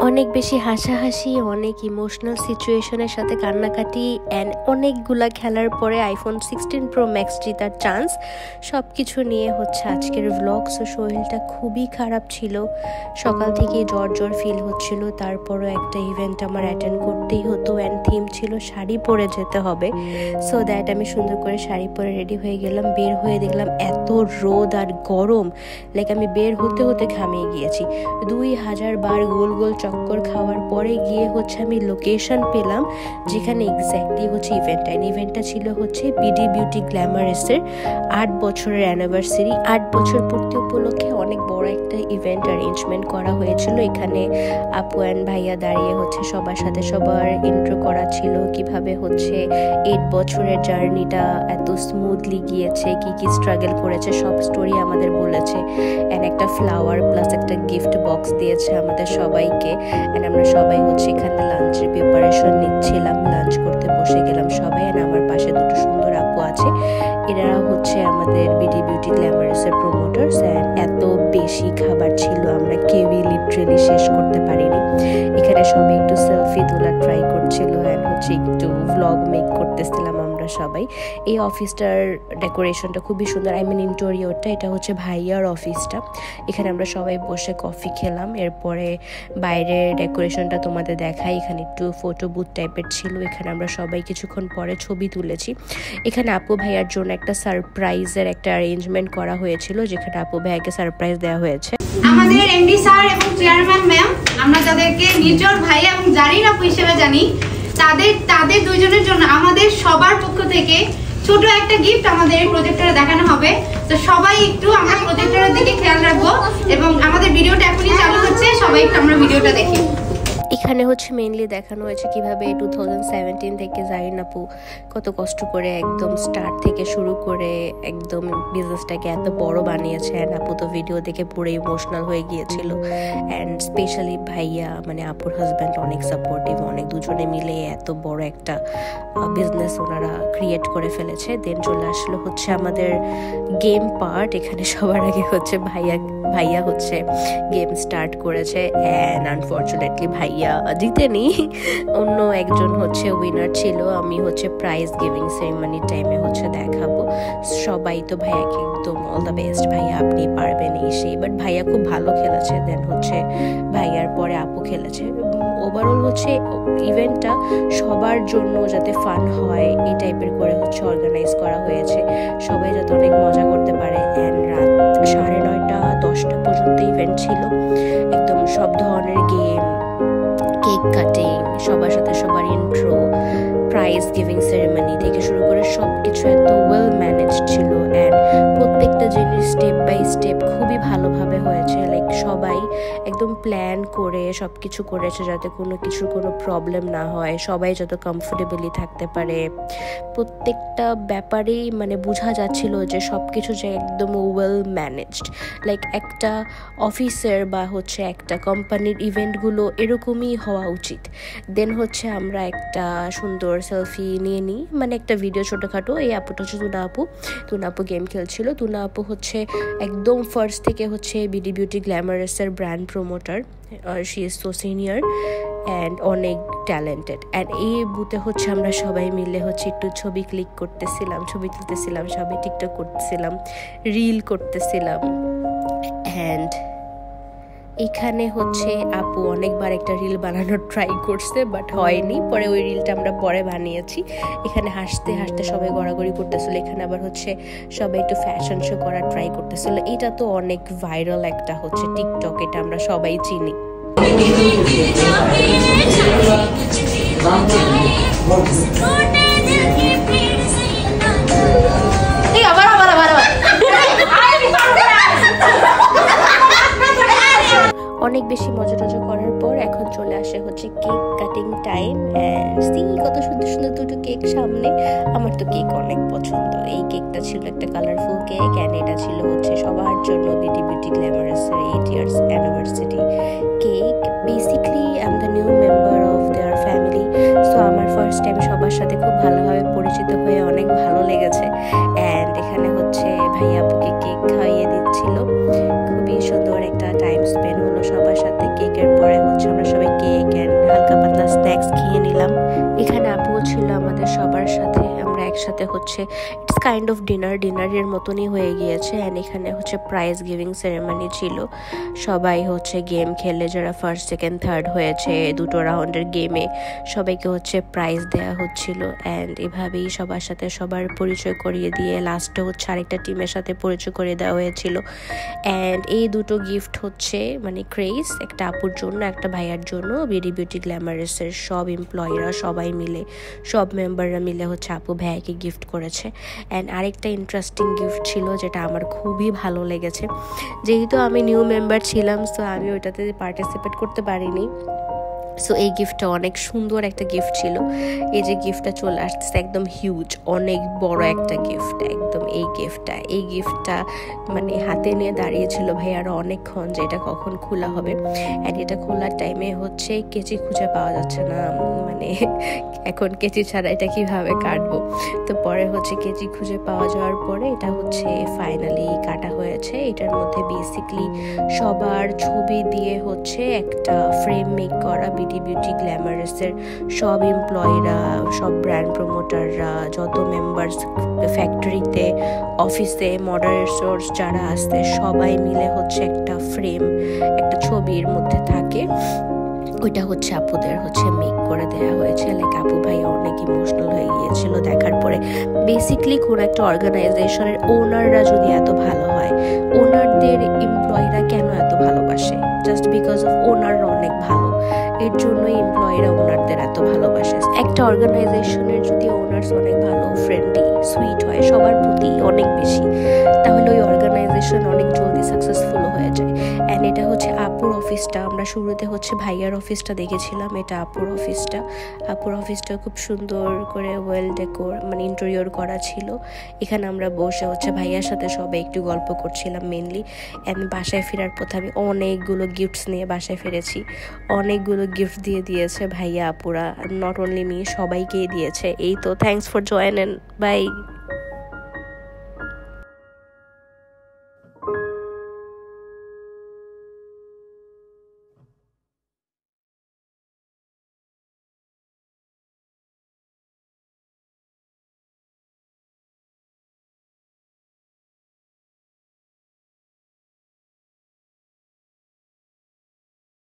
অনেক বেশি হাসাহাসি, অনেক ইমোশনাল সিচুয়েশনের সাথে কান্নাকাটি অ্যান্ড অনেকগুলা খেলার পরে আইফোন 16 প্রো ম্যাক্স জেতার চান্স, সব কিছু নিয়ে হচ্ছে আজকের ভ্লগ। সো শরীরটা খুবই খারাপ ছিল, সকাল থেকে জ্বর ফিল হচ্ছিল। তারপরও একটা ইভেন্ট আমার অ্যাটেন্ড করতেই হতো অ্যান্ড থিম ছিল শাড়ি পরে যেতে হবে। সো দ্যাট আমি সুন্দর করে শাড়ি পরে রেডি হয়ে গেলাম। বের হয়ে দেখলাম এত রোদ আর গরম, লাইক আমি বের হতে হতে ঘামিয়ে গিয়েছি। 2000 বার গোল গোল চক্কর খাওয়ার পরে গিয়ে হচ্ছে আমি লোকেশন পেলাম যেখানে এক্স্যাক্টলি হচ্ছে ইভেন্টটা ছিল হচ্ছে বিডি বিউটি গ্ল্যামারাসের 8 বছরের অ্যানিভার্সারি। 8 বছর পূর্তি উপলক্ষে অনেক বড় একটা ইভেন্ট অ্যারেঞ্জমেন্ট করা হয়েছিল। এখানে আপু অ্যান্ড ভাইয়া দাঁড়িয়ে হচ্ছে সবার সাথে সবার ইন্ট্রো করা ছিল, কিভাবে হচ্ছে 8 বছরের জার্নিটা এত স্মুথলি গিয়েছে, কি স্ট্রাগল করেছে, সব স্টোরি আমাদের বলেছে। অ্যান্ড একটা ফ্লাওয়ার প্লাস একটা গিফট বক্স দিয়েছে আমাদের সবাইকে। অ্যান্ড আমরা সবাই হচ্ছে এখানে লাঞ্চের প্রিপারেশন নিচ্ছিলাম, লাঞ্চ করতে বসে গেলাম সবাই। অ্যান্ড আমার পাশে দুটো সুন্দর আপু আছে, এরা হচ্ছে আমাদের বিডি বিউটি গ্ল্যামারাসের প্রমোটার্স। অ্যান্ড এত বেশি খাবার ছিল আমরা কেউই লিটারেলি শেষ করতে পারিনি। এখানে সবাই একটু সেলফি তোলা ট্রাই করছিল অ্যান্ড হচ্ছে একটু ভ্লগ মেক করতেছিলাম আমরা সবাই। এই অফিসটার ডেকোরেশনটা খুবই সুন্দর, আই মিন ইন্টেরিয়রটা। এটা হচ্ছে ভাইয়ার অফিসটা। এখানে আমরা সবাই বসে কফি খেলাম। এরপরে বাইরের ডেকোরেশনটা তোমাদের দেখাই। এখানে একটু ফটো বুথ টাইপের ছিল, এখানে আমরা সবাই কিছুক্ষণ পরে ছবি তুলেছি। এখানে আপু ভাইয়ার জন্য একটা সারপ্রাইজের একটা অ্যারেঞ্জমেন্ট করা হয়েছিল, যেখানে আপু ভাইয়াকে সারপ্রাইজ দেওয়া হয়েছে। আমাদের এমডি স্যার এবং চেয়ারম্যান ম্যাম, আমরা যাদেরকে নির্জর ভাইয়া এবং জারিন আপু হিসেবে জানি, তাদের দুইজনের জন্য আমাদের সবার পক্ষ থেকে ছোট একটা গিফট আমাদের এই প্রজেক্টরে দেখানো হবে। তো সবাই একটু আমরা প্রজেক্টরের দিকে খেয়াল রাখবো এবং আমাদের ভিডিওটা এখনই চালু হচ্ছে, সবাই একটু আমরা ভিডিওটা দেখি। এখানে হচ্ছে মেইনলি দেখানো হয়েছে কিভাবে 2017 থেকে জারিন আপু কত কষ্ট করে একদম স্টার্ট থেকে শুরু করে একদম বিজনেসটাকে এত বড় বানিয়েছে। অ্যান্ড আপু তো ভিডিও দেখে পুরো ইমোশনাল হয়ে গিয়েছিল। অ্যান্ড স্পেশালি ভাইয়া মানে আপুর হাজব্যান্ড অনেক সাপোর্টিভ, অনেক দুজনে মিলে এত বড় একটা বিজনেস ওনারা ক্রিয়েট করে ফেলেছে। দেন চলে আসলো হচ্ছে আমাদের গেম পার্ট। এখানে সবার আগে হচ্ছে ভাইয়া হচ্ছে গেম স্টার্ট করেছে অ্যান্ড আনফর্চুনেটলি ভাইয়া জিতেনি, অন্য একজন হচ্ছে উইনার ছিল। আমি হচ্ছে প্রাইজ গিভিং সেরিমনির টাইমে হচ্ছে দেখাবো। সবাই তো ভাইয়াকে একদম অল দ্য বেস্ট, ভাইয়া আপনি পারবেন এই সেই, বাট ভাইয়া খুব ভালো খেলেছে। দেন হচ্ছে ভাইয়ার পরে আপু খেলেছে। ওভারঅল হচ্ছে ইভেন্টটা সবার জন্য যাতে ফান হয় এই টাইপের করে হচ্ছে অর্গানাইজ করা হয়েছে, সবাই যাতে অনেক মজা করতে পারে। অ্যান্ড রাত 9:30 10টা পর্যন্ত ইভেন্ট ছিল। একদম সব ধরনের গেম, কেক কাটিং, সবার সাথে সবার ইন্ট্রো, প্রাইজ গিভিং সেরেমনি থেকে শুরু করে সব কিছু এত ওয়েল ম্যানেজড ছিল। অ্যান্ড প্রত্যেকটা জিনিস স্টেপ বাই স্টেপ খুবই ভালোভাবে হয়েছে। লাইক সবাই একদম প্ল্যান করে সব কিছু করেছে যাতে কোনো কিছুর কোনো প্রবলেম না হয়, সবাই যত কমফোর্টেবলি থাকতে পারে। প্রত্যেকটা ব্যাপারেই মানে বোঝা যাচ্ছিল যে সব কিছু যে একদম ওয়েল ম্যানেজড। লাইক একটা অফিসের বা হচ্ছে একটা কোম্পানির ইভেন্টগুলো এরকমই হওয়া উচিত। দেন হচ্ছে আমরা একটা সুন্দর সেলফি নিয়ে নিই, মানে একটা ভিডিও ছোটোখাটো। এই আপুটা হচ্ছে তুনা আপু গেম খেলছিল। তুনা আপু হচ্ছে একদম ফার্স্ট থেকে হচ্ছে বিডি বিউটি গ্ল্যামারাসের brand promoter. She is so senior and অনেক ট্যালেন্টেড। অ্যান্ড এই বুথে হচ্ছে আমরা সবাই মিলে হচ্ছে একটু ছবি ক্লিক করতেছিলাম, ছবি তুলতেছিলাম, সবাই টিকটক করতেছিলাম, রিল করতেছিলাম। অ্যান্ড এখানে হচ্ছে আপু অনেকবার একটা রিল বানানোর ট্রাই করছে, বাট হয়নি। পরে ওই রিলটা আমরা পরে বানিয়েছি। এখানে হাসতে হাসতে সবাই গড়াগড়ি করতেছিল। এখানে আবার হচ্ছে সবাই একটু ফ্যাশন শো করার ট্রাই করতেছিল। এটা তো অনেক ভাইরাল একটা হচ্ছে টিকটক, এটা আমরা সবাই চিনি। অনেক বেশি মজা টজা করার পর এখন চলে আসে হচ্ছে কেক কাটিং টাইম। কত সুন্দর সুন্দর দুটো কেক সামনে। আমার তো কেক অনেক পছন্দ। এই কেকটা ছিল একটা কালারফুল কেক অ্যান্ড এটা ছিল হচ্ছে সবার জন্য বিডি বিউটি গ্ল্যামারাসের 8 years anniversary cake. Basically I am the new member of their family. So আমার ফার্স্ট টাইম সবার সাথে খুব ভালোভাবে পরিচিত হয়ে অনেক ভালো লেগেছে। অ্যান্ড এখানে হচ্ছে ভাইয়া আপুকে কেক খাইয়ে দিচ্ছিল। খুবই সুন্দর একটা টাইম স্পেন্ড হলো সবার সাথে। কেকের পরে হচ্ছে আমরা সবাই এটাতে হচ্ছে ইটস কাইন্ড অফ ডিনারের মতনই হয়ে গিয়েছে। অ্যান্ড এখানে হচ্ছে প্রাইজ গিভিং সেরেমনি ছিল, সবাই হচ্ছে গেম খেলে যারা ফার্স্ট সেকেন্ড থার্ড হয়েছে দুটো রাউন্ডের গেমে সবাইকে হচ্ছে প্রাইজ দেওয়া হচ্ছিল। অ্যান্ড এভাবেই সবার সাথে সবার পরিচয় করিয়ে দিয়ে লাস্টে হচ্ছে আরেকটা টিমের সাথে পরিচয় করিয়ে দেওয়া হয়েছিল। অ্যান্ড এই দুটো গিফট হচ্ছে মানে ক্রেজ, একটা আপুর জন্য একটা ভাইয়ার জন্য। বিডি বিউটি গ্ল্যামারাসের সব এমপ্লয়িরা সবাই মিলে সব মেম্বাররা মিলে হচ্ছে আপু ভাইয়াকে গিফট করেছে। অ্যান্ড আরেকটা ইন্টারেস্টিং গিফট ছিল যেটা আমার খুবই ভালো লেগেছে, যেহেতু আমি নিউ মেম্বার ছিলাম সো আমি ওইটাতে পার্টিসিপেট করতে পারিনি। সো এই গিফটটা অনেক সুন্দর একটা গিফট ছিল। এই যে গিফটটা চলে আসতেছে একদম হিউজ, অনেক বড় একটা গিফট একদম। এই গিফটটা মানে হাতে নিয়ে দাঁড়িয়েছিল ভাই আরও অনেকক্ষণ যে এটা কখন খোলা হবে। অ্যান্ড এটা খোলার টাইমে হচ্ছে কেচি খুঁজে পাওয়া যাচ্ছে না, মানে এখন কেচি ছাড়া এটা কিভাবে কাটবো। তো পরে হচ্ছে কেচি খুঁজে পাওয়া যাওয়ার পরে এটা হচ্ছে ফাইনালি কাটা হয়েছে। এটার মধ্যে বেসিকলি সবার ছবি দিয়ে হচ্ছে একটা ফ্রেম মেক করা। বিডি বিউটি গ্ল্যামারাসের সব এমপ্লয়িরা, সব ব্র্যান্ড প্রমোটাররা, যত মেম্বার্স ফ্যাক্টরিতে অফিসে মডারেটর্স যারা আসছে সবাই মিলে হচ্ছে একটা ফ্রেম একটা ছবির মধ্যে থাকে, ওইটা হচ্ছে আপুদের হচ্ছে মেক করে দেওয়া হয়েছে। লাইক আপু ভাই অনেক ইমোশনাল হয়ে গিয়েছিল দেখার পরে। বেসিকলি কোনো একটা অর্গানাইজেশনের ওনাররা যদি এত ভালো হয়, ওনারদের এমপ্লয়িরা কেন এত ভালোবাসে? জাস্ট বিকজ অফ ওনাররা অনেক ভালো, এর জন্যই এমপ্লয়িরা ওনারদের এত ভালোবাসে। একটা অর্গানাইজেশনের যদি ওনার্স অনেক ভালো, ফ্রেন্ডলি, সুইট হয় সবার প্রতি অনেক বেশি, তাহলে ওই অর্গানাইজেশন অনেক জলদি সাকসেসফুল হয়ে যায়। অ্যান্ড এটা হচ্ছে আপুর অফিসটা। আমরা শুরুতে হচ্ছে ভাইয়ার অফিসটা দেখেছিলাম, এটা আপুর অফিসটা খুব সুন্দর করে ওয়েল ডেকোর মানে ইন্টেরিয়র করা ছিল। এখানে আমরা বসে হচ্ছে ভাইয়ার সাথে সবাই একটু গল্প করছিলাম মেনলি। অ্যান্ড বাসায় ফেরার পথে আমি অনেকগুলো গিফটস নিয়ে বাসায় ফিরেছি। অনেকগুলো গিফট দিয়েছে ভাইয়া আপুরা, নট অনলি মি, সবাইকেই দিয়েছে। এই তো, থ্যাংকস ফর জয়েনিং, বাই।